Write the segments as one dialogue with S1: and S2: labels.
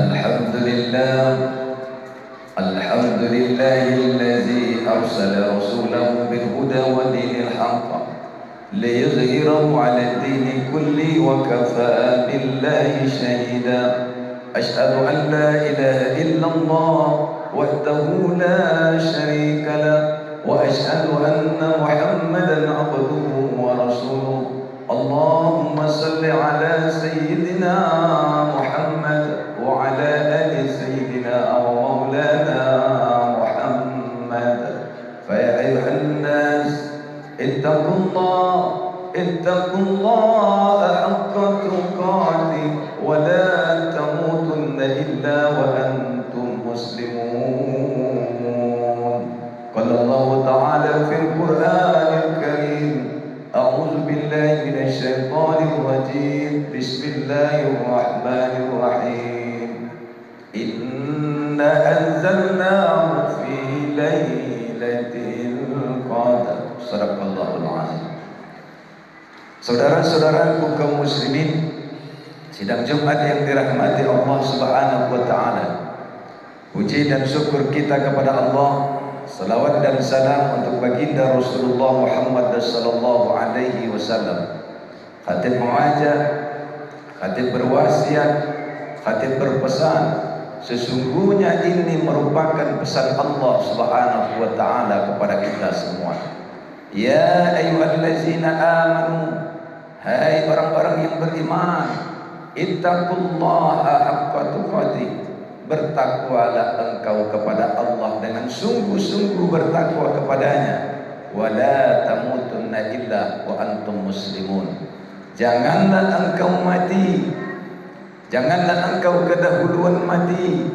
S1: الحمد لله الحمد لله الذي أرسل رسوله بالهدى ودين الحق ليظهره على الدين كله وكفى بالله شهيدا أشهد أن لا إله إلا الله وحده لا شريك له وأشهد أن محمدا عبده ورسوله اللهم صل على سيدنا محمد وعلى آل سيدنا ومولانا محمد فيا أيها الناس اتقوا الله حق تقاته ولا تموتن إلا وأنتم مسلمون قال الله تعالى في القرآن الكريم أعوذ بالله من الشيطان الرجيم بسم الله الرحمن الرحيم إنا أنزلناه في ليلة القدر صدق الله العظيم. Saudara-saudaraku kaum muslimin, sidang Jumat yang dirahmati Allah Subhanahu wa taala. Puji dan syukur kita kepada Allah. Salawat dan salam untuk baginda Rasulullah Muhammad sallallahu alaihi wasallam. Khatib mengajak, khatib berwasiat, khatib berpesan, sesungguhnya ini merupakan pesan Allah Subhanahu wa taala kepada kita semua. Ya ayyuhallazina amanu, hai orang-orang yang beriman, ittaqullaha haqqa tuqatih, bertakwalah engkau kepada Allah dengan sungguh-sungguh bertakwa kepadanya. Wala tamutunna illa wa antum muslimun, janganlah engkau mati, janganlah engkau kedahuluan mati,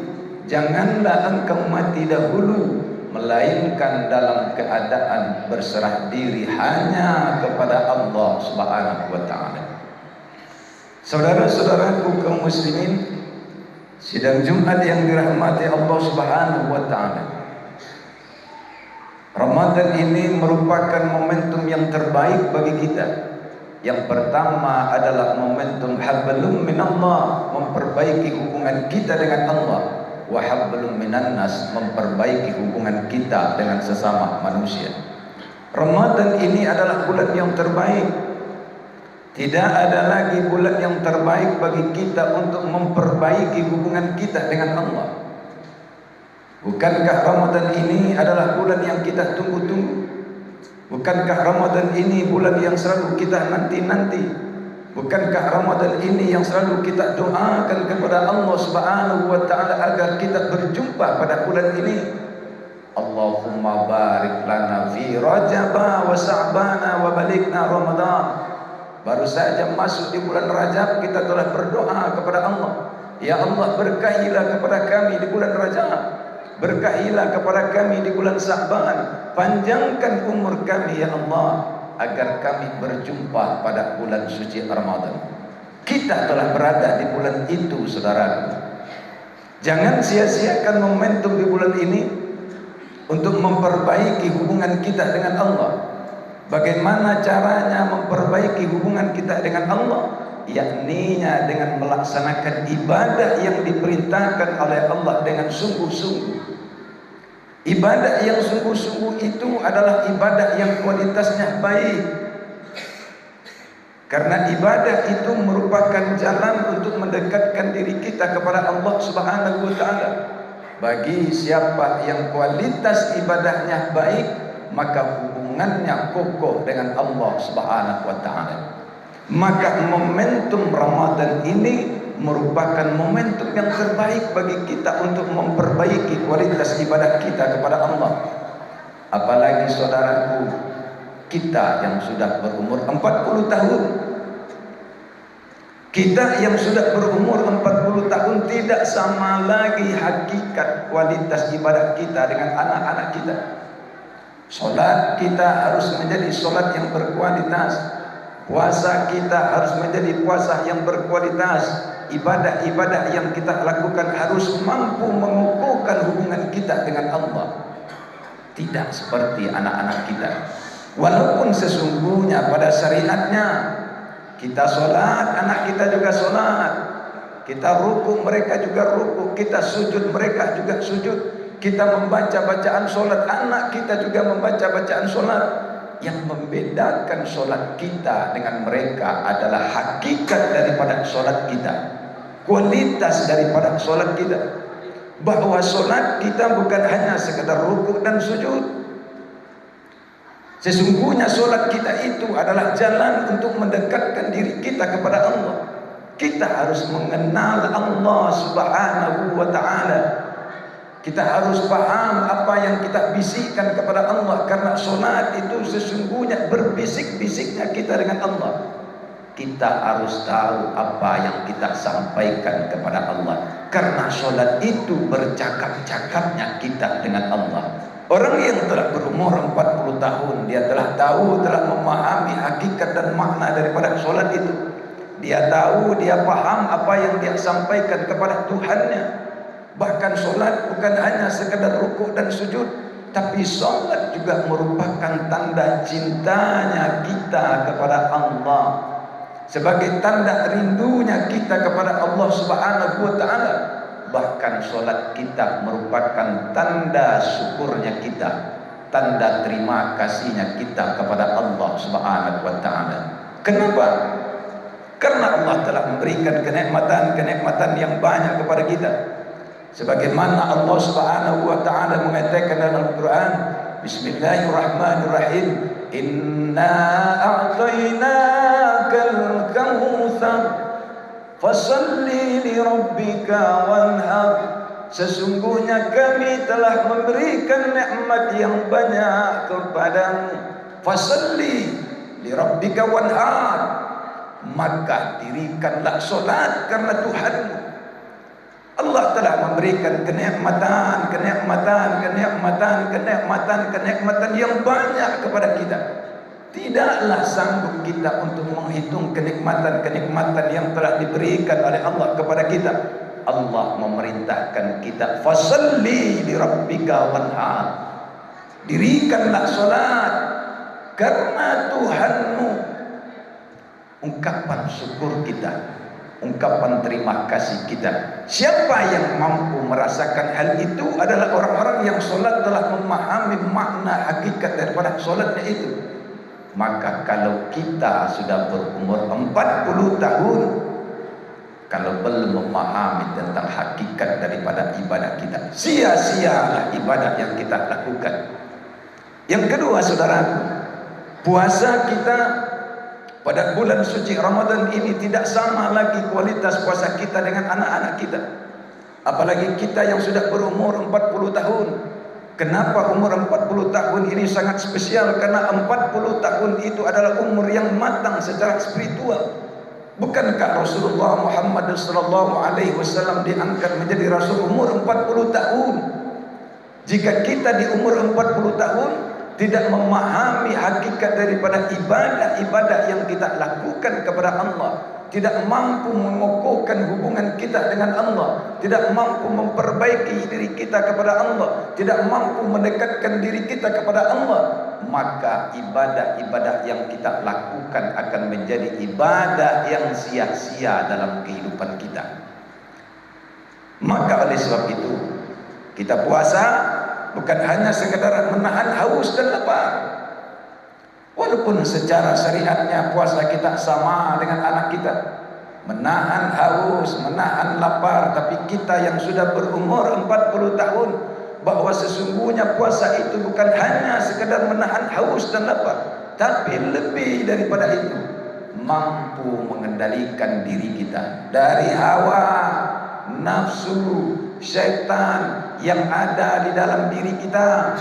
S1: janganlah engkau mati dahulu, melainkan dalam keadaan berserah diri hanya kepada Allah Subhanahu wa taala. Saudara-saudaraku kaum muslimin, sidang Jumat yang dirahmati Allah Subhanahu wa taala. Ramadan ini merupakan momentum yang terbaik bagi kita. Yang pertama adalah momentum hablum minallah, memperbaiki hubungan kita dengan Allah. Wa hablum minan nas, memperbaiki hubungan kita dengan sesama manusia. Ramadan ini adalah bulan yang terbaik. Tidak ada lagi bulan yang terbaik bagi kita untuk memperbaiki hubungan kita dengan Allah. Bukankah Ramadan ini adalah bulan yang kita tunggu-tunggu? Bukankah Ramadan ini bulan yang selalu kita nanti-nanti? Bukankah Ramadan ini yang selalu kita doakan kepada Allah Subhanahu wa taala agar kita berjumpa pada bulan ini? Allahumma barik lana fi Rajab wa Sa'ban wa balighna Ramadan. Baru saja masuk di bulan Rajab, kita telah berdoa kepada Allah, ya Allah, berkahilah kepada kami di bulan Rajab, berkahilah kepada kami di bulan Sa'ban, panjangkan umur kami ya Allah, agar kami berjumpa pada bulan suci Ramadan. Kita telah berada di bulan itu, saudara. Jangan sia-siakan momentum di bulan ini untuk memperbaiki hubungan kita dengan Allah. Bagaimana caranya memperbaiki hubungan kita dengan Allah? Yakninya dengan melaksanakan ibadah yang diperintahkan oleh Allah dengan sungguh-sungguh. Ibadah yang sungguh-sungguh itu adalah ibadah yang kualitasnya baik. Karena ibadah itu merupakan jalan untuk mendekatkan diri kita kepada Allah Subhanahu wa taala. Bagi siapa yang kualitas ibadahnya baik, maka hubungannya kokoh dengan Allah Subhanahu wa taala. Maka momentum Ramadan ini merupakan momentum yang terbaik bagi kita untuk memperbaiki kualitas ibadah kita kepada Allah. Apalagi saudaraku, kita yang sudah berumur 40 tahun. Kita yang sudah berumur 40 tahun tidak sama lagi hakikat kualitas ibadah kita dengan anak-anak kita. Solat kita harus menjadi solat yang berkualitas. Puasa kita harus menjadi puasa yang berkualitas. Ibadah-ibadah yang kita lakukan harus mampu mengukuhkan hubungan kita dengan Allah. Tidak seperti anak-anak kita. Walaupun sesungguhnya pada syariatnya kita sholat, anak kita juga sholat. Kita rukuk, mereka juga rukuk. Kita sujud, mereka juga sujud. Kita membaca bacaan solat, anak kita juga membaca bacaan solat. Yang membedakan solat kita dengan mereka adalah hakikat daripada solat kita, kualitas daripada solat kita. Bahwa solat kita bukan hanya sekedar rukuk dan sujud. Sesungguhnya solat kita itu adalah jalan untuk mendekatkan diri kita kepada Allah. Kita harus mengenal Allah Subhanahu wa ta'ala. Kita harus paham apa yang kita bisikkan kepada Allah, karena solat itu sesungguhnya berbisik-bisiknya kita dengan Allah. Kita harus tahu apa yang kita sampaikan kepada Allah, karena solat itu bercakap-cakapnya kita dengan Allah. Orang yang telah berumur 40 tahun, dia telah tahu, telah memahami hakikat dan makna daripada solat itu. Dia tahu, dia paham apa yang dia sampaikan kepada Tuhannya. Bahkan solat bukan hanya sekadar rukuk dan sujud, tapi solat juga merupakan tanda cintanya kita kepada Allah, sebagai tanda rindunya kita kepada Allah Subhanahu wa ta'ala. Bahkan solat kita merupakan tanda syukurnya kita, tanda terima kasihnya kita kepada Allah Subhanahu wa ta'ala. Kenapa? Karena Allah telah memberikan kenikmatan-kenikmatan yang banyak kepada kita. Sebagaimana Allah Subhanahu wa ta'ala mengatakan dalam Al-Quran, Bismillahirrahmanirrahim, Inna a'tainakal kautsar fasalli li rabbika wanhar. Sesungguhnya kami telah memberikan nikmat yang banyak kepadamu. Fasalli li rabbika wanhar, maka dirikanlah solat karena Tuhanmu. Allah telah memberikan kenikmatan yang banyak kepada kita. Tidaklah sanggup kita untuk menghitung kenikmatan yang telah diberikan oleh Allah kepada kita. Allah memerintahkan kita, fasalli li rabbika wanhar, dirikanlah solat karena Tuhanmu. Ungkapan syukur kita, ungkapan terima kasih kita. Siapa yang mampu merasakan hal itu adalah orang-orang yang solat telah memahami makna hakikat daripada solatnya itu. Maka kalau kita sudah berumur 40 tahun, kalau belum memahami tentang hakikat daripada ibadah kita, sia-sialah ibadah yang kita lakukan. Yang kedua, saudaraku, puasa kita pada bulan suci Ramadan ini tidak sama lagi kualitas puasa kita dengan anak-anak kita. Apalagi kita yang sudah berumur 40 tahun. Kenapa umur 40 tahun ini sangat spesial? Karena 40 tahun itu adalah umur yang matang secara spiritual. Bukankah Rasulullah Muhammad SAW diangkat menjadi Rasul umur 40 tahun? Jika kita di umur 40 tahun tidak memahami hakikat daripada ibadah-ibadah yang kita lakukan kepada Allah, tidak mampu mengokohkan hubungan kita dengan Allah, tidak mampu memperbaiki diri kita kepada Allah, tidak mampu mendekatkan diri kita kepada Allah, maka ibadah-ibadah yang kita lakukan akan menjadi ibadah yang sia-sia dalam kehidupan kita. Maka oleh sebab itu, kita puasa bukan hanya sekedar menahan haus dan lapar. Walaupun secara syariatnya puasa kita sama dengan anak kita, menahan haus, menahan lapar, tapi kita yang sudah berumur 40 tahun, bahwa sesungguhnya puasa itu bukan hanya sekedar menahan haus dan lapar, tapi lebih daripada itu, mampu mengendalikan diri kita dari hawa, nafsu, syaitan yang ada di dalam diri kita.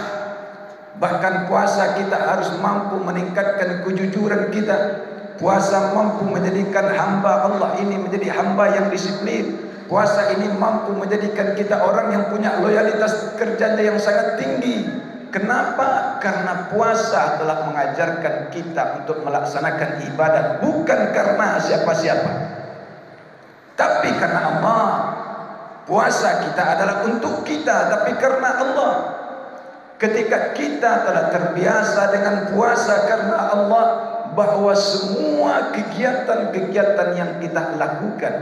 S1: Bahkan puasa kita harus mampu meningkatkan kejujuran kita. Puasa mampu menjadikan hamba Allah ini menjadi hamba yang disiplin. Puasa ini mampu menjadikan kita orang yang punya loyalitas kerjanya yang sangat tinggi. Kenapa? Karena puasa telah mengajarkan kita untuk melaksanakan ibadah bukan karena siapa-siapa, tapi karena Allah. Puasa kita adalah untuk kita, tapi karena Allah. Ketika kita telah terbiasa dengan puasa karena Allah, bahwa semua kegiatan-kegiatan yang kita lakukan,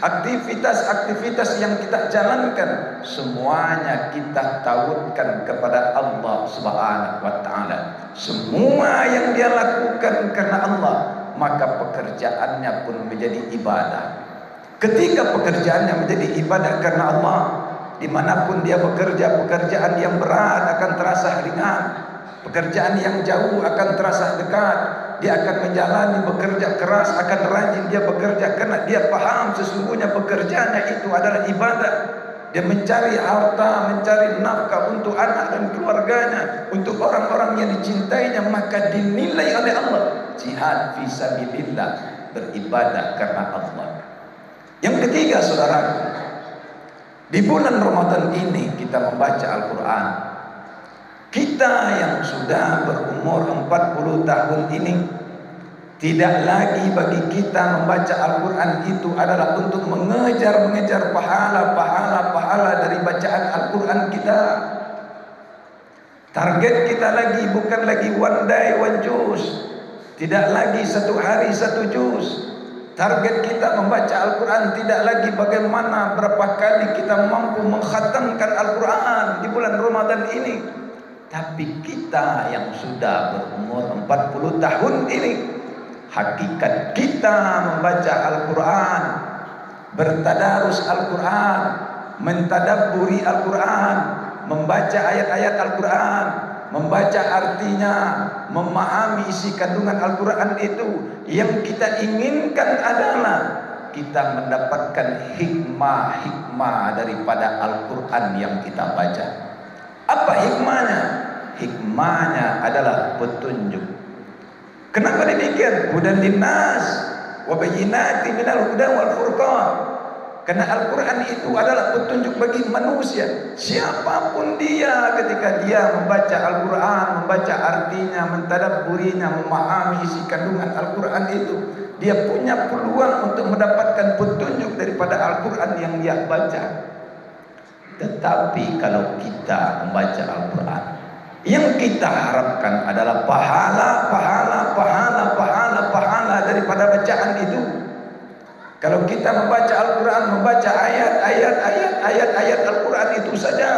S1: aktivitas-aktivitas yang kita jalankan semuanya kita tauhidkan kepada Allah Subhanahu wa taala. Semua yang dia lakukan karena Allah, maka pekerjaannya pun menjadi ibadah. Ketika pekerjaannya menjadi ibadah karena Allah, dimanapun dia bekerja, pekerjaan yang berat akan terasa ringan, pekerjaan yang jauh akan terasa dekat. Dia akan menjalani bekerja keras, akan rajin dia bekerja karena dia paham sesungguhnya pekerjaannya itu adalah ibadah. Dia mencari harta, mencari nafkah untuk anak dan keluarganya, untuk orang-orang yang dicintainya, maka dinilai oleh Allah jihad fisabilillah, beribadah karena Allah. Yang ketiga, saudara, di bulan Ramadan ini kita membaca Al-Quran. Kita yang sudah berumur 40 tahun ini, tidak lagi bagi kita membaca Al-Quran itu adalah untuk mengejar pahala dari bacaan Al-Quran kita. Target kita lagi bukan lagi one day one juz, tidak lagi satu hari satu juz. Target kita membaca Al-Quran tidak lagi bagaimana berapa kali kita mampu mengkhatamkan Al-Quran di bulan Ramadan ini. Tapi kita yang sudah berumur 40 tahun ini, hakikat kita membaca Al-Quran, bertadarus Al-Quran, mentadabburi Al-Quran, membaca ayat-ayat Al-Quran, membaca artinya, memahami isi kandungan Al-Quran itu. Yang kita inginkan adalah kita mendapatkan hikmah daripada Al-Quran yang kita baca. Apa hikmahnya? Hikmahnya adalah petunjuk. Kenapa demikian? Hudan linnas wa bayyinatin minal huda wal furqan. Karena Al-Quran itu adalah petunjuk bagi manusia. Siapapun dia, ketika dia membaca Al-Quran, membaca artinya, mentadabburinya, memahami isi kandungan Al-Quran itu, dia punya peluang untuk mendapatkan petunjuk daripada Al-Quran yang dia baca. Tetapi kalau kita membaca Al-Quran, yang kita harapkan adalah pahala daripada bacaan itu. Kalau kita membaca Al-Quran, membaca ayat Al-Quran itu saja,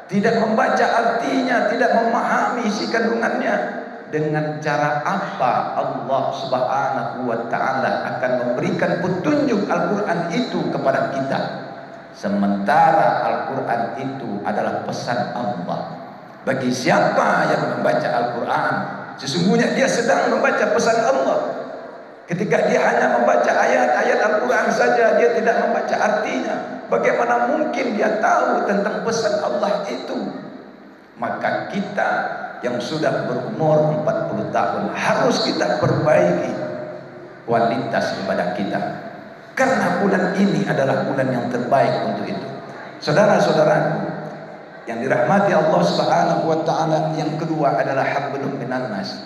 S1: tidak membaca artinya, tidak memahami isi kandungannya, dengan cara apa Allah Subhanahu wa taala akan memberikan petunjuk Al-Quran itu kepada kita? Sementara Al-Quran itu adalah pesan Allah. Bagi siapa yang membaca Al-Quran, sesungguhnya dia sedang membaca pesan Allah. Ketika dia hanya membaca ayat-ayat Al-Quran saja, dia tidak membaca artinya, bagaimana mungkin dia tahu tentang pesan Allah itu? Maka kita yang sudah berumur 40 tahun harus kita perbaiki kualitas ibadah kita, karena bulan ini adalah bulan yang terbaik untuk itu. Saudara-saudaraku yang dirahmati Allah Subhanahu wa taala, yang kedua adalah hablum minan nas.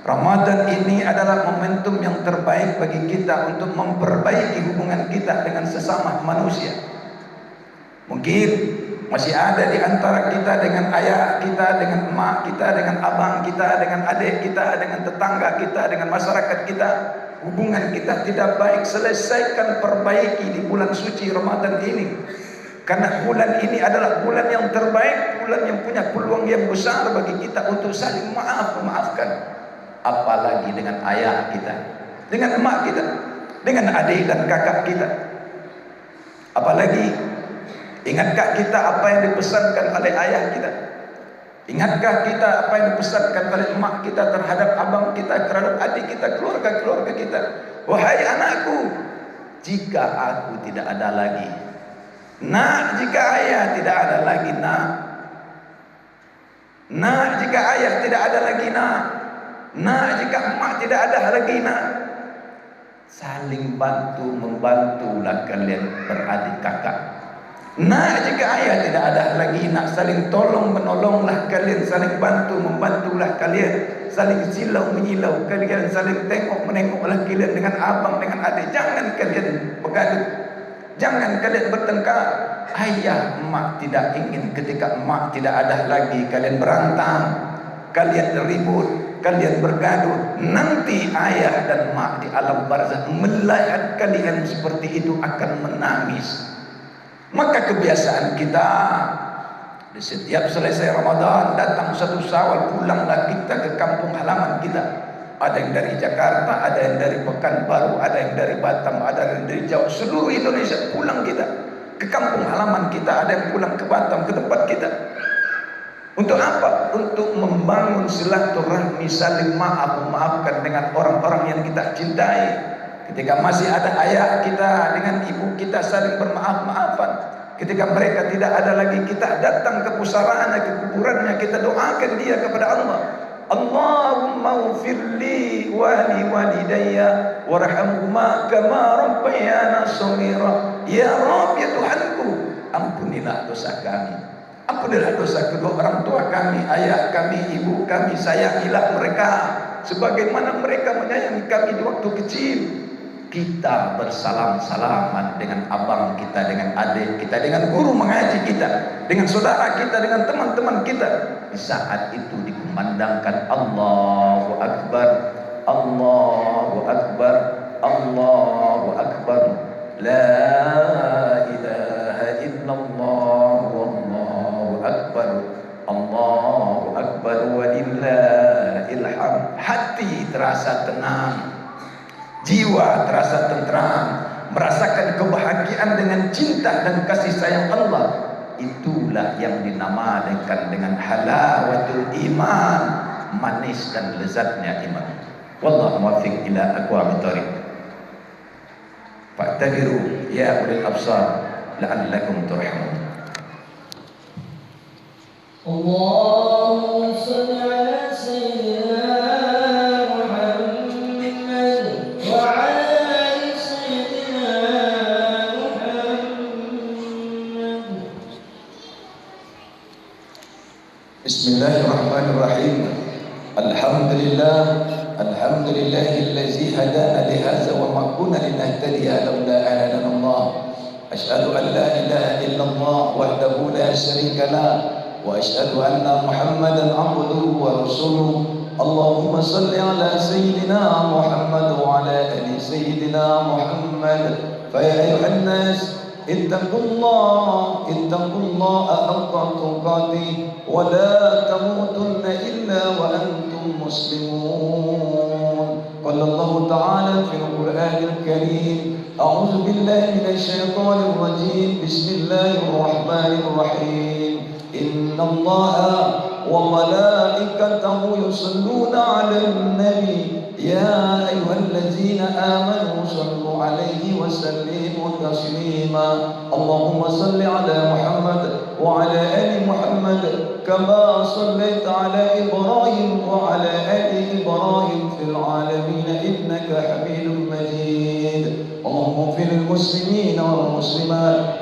S1: Ramadan ini adalah momentum yang terbaik bagi kita untuk memperbaiki hubungan kita dengan sesama manusia. Mungkin masih ada di antara kita dengan ayah kita, dengan emak kita, dengan abang kita, dengan adik kita, dengan tetangga kita, dengan masyarakat kita, hubungan kita tidak baik. Selesaikan, perbaiki di bulan suci Ramadan ini. Karena bulan ini adalah bulan yang terbaik, bulan yang punya peluang yang besar bagi kita untuk saling memaafkan. Apalagi dengan ayah kita, dengan emak kita, dengan adik dan kakak kita. Apalagi, ingatkah kita apa yang dipesankan oleh ayah kita? Ingatkah kita apa yang dipesankan oleh emak kita terhadap abang kita, terhadap adik kita, keluarga-keluarga kita? Wahai anakku, jika aku tidak ada lagi, nak, jika ayah tidak ada lagi, nak, jika ayah tidak ada lagi, nak, jika emak tidak ada lagi, saling bantu membantulah kalian beradik kakak. Nak, jika ayah tidak ada lagi, saling tolong menolonglah kalian, saling bantu membantulah kalian, saling silau menyilau kalian, saling tengok menengoklah kalian dengan abang, dengan adik. Jangan kalian bergaduh, jangan kalian bertengkar. Ayah emak tidak ingin ketika emak tidak ada lagi kalian berantem, kalian ribut, kalian bergaduh, nanti ayah dan mak di alam barzakh melihat kalian seperti itu akan menangis. Maka kebiasaan kita di setiap selesai Ramadan, datang 1 Syawal, pulanglah kita ke kampung halaman kita. Ada yang dari Jakarta, ada yang dari Pekanbaru, ada yang dari Batam, ada yang dari Jawa, seluruh Indonesia pulang kita ke kampung halaman kita, ada yang pulang ke Batam, ke tempat kita. Untuk apa? Untuk membangun silaturahmi, saling maaf, memaafkan dengan orang-orang yang kita cintai. Ketika masih ada ayah kita dengan ibu kita saling bermaaf-maafan. Ketika mereka tidak ada lagi, kita datang ke pusaraannya, ke kuburannya, kita doakan dia kepada Allah. Allahumma ufirli wali walidayya warhamhuma kama rabbayana shaghira. Ya Rabb, ya Tuhanku, ampunilah dosa kami, ampunilah dosa kedua orang tua kami, ayah kami, ibu kami, sayangilah mereka sebagaimana mereka menyayangi kami di waktu kecil. Kita bersalam-salaman dengan abang kita, dengan adik kita, dengan guru mengaji kita, dengan saudara kita, dengan teman-teman kita. Di saat itu dikumandangkan Allahu Akbar, Allahu Akbar, Allahu Akbar, La ilaha illallah, Wallahu Akbar, Allahu Akbar, walillahil hamd. Hati terasa tenang, jiwa terasa tentram, merasakan kebahagiaan dengan cinta dan kasih sayang Allah. Itulah yang dinamakan dengan halawatul iman, manis dan lezatnya iman. Wallahu muwaffiq ila aqwamit thoriq. Fa'tabiru ya ulil absar la'allakum turhamun.
S2: Allahumma shalli ala sayyidina
S1: Bismillahirrahmanirrahim. Alhamdulillah, alhamdulillahillazi hadana lihadza wa ma kunna linahtadiya laula an hadana Allah. Asyhadu an la ilaha illallah wahdahu la syarika lah wa asyhadu anna Muhammadan abduhu wa rasuluh. Allahumma shalli ala sayyidina Muhammad wa ala ali sayyidina Muhammad. Fa ya ayyuhan nas ittaqullah haqqa tuqatih wa la tamutunna illa wa antum muslimun. Qala Allah ta'ala fil Qur'anil Karim, a'udzu billahi minasy syaithanir rajim. Bismillahirrahmanirrahim. Innallaha wa malaikatahu yusholluna 'alan nabi ya ayyuhallazina amanu shallu 'alaihi wa sallimu taslima. Allahumma shalli 'ala Muhammad wa 'ala ali Muhammad kama shallaita 'ala Ibrahim wa 'ala ali Ibrahim fil 'alamin innaka Hamidum Majid. Allahumma ighfir lil muslimina wal muslimat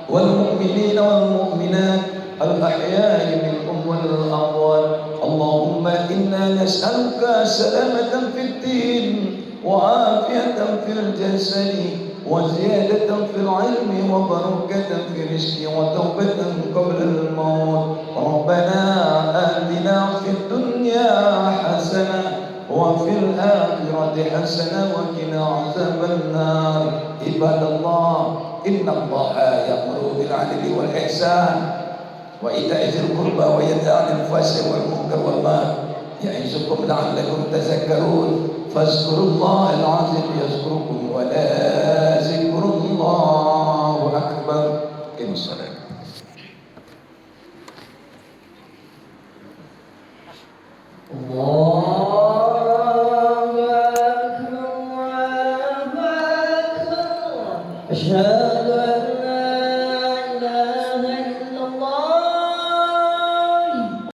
S1: wal mu'minina wal mu'minat الأحياء منهم والأموات. اللهم إنا نسألك سلامة في الدين وعافية في الجسد وزيادة في العلم وبركة في الرزق وتوبة قبل الموت. ربنا آتنا في الدنيا حسنة وفي الآخرة حسنة وقنا عذاب النار. عباد الله، إن الله يأمر بالعدل والإحسان وإيتاء ذي القربى وينهى عن الفحشاء والمنكر والبغي يعظكم لعلكم تذكرون. فاذكروا الله العظيم يذكركم ولذكر الله أكبر. قم الصلاة.
S2: الله أكبر. أشهد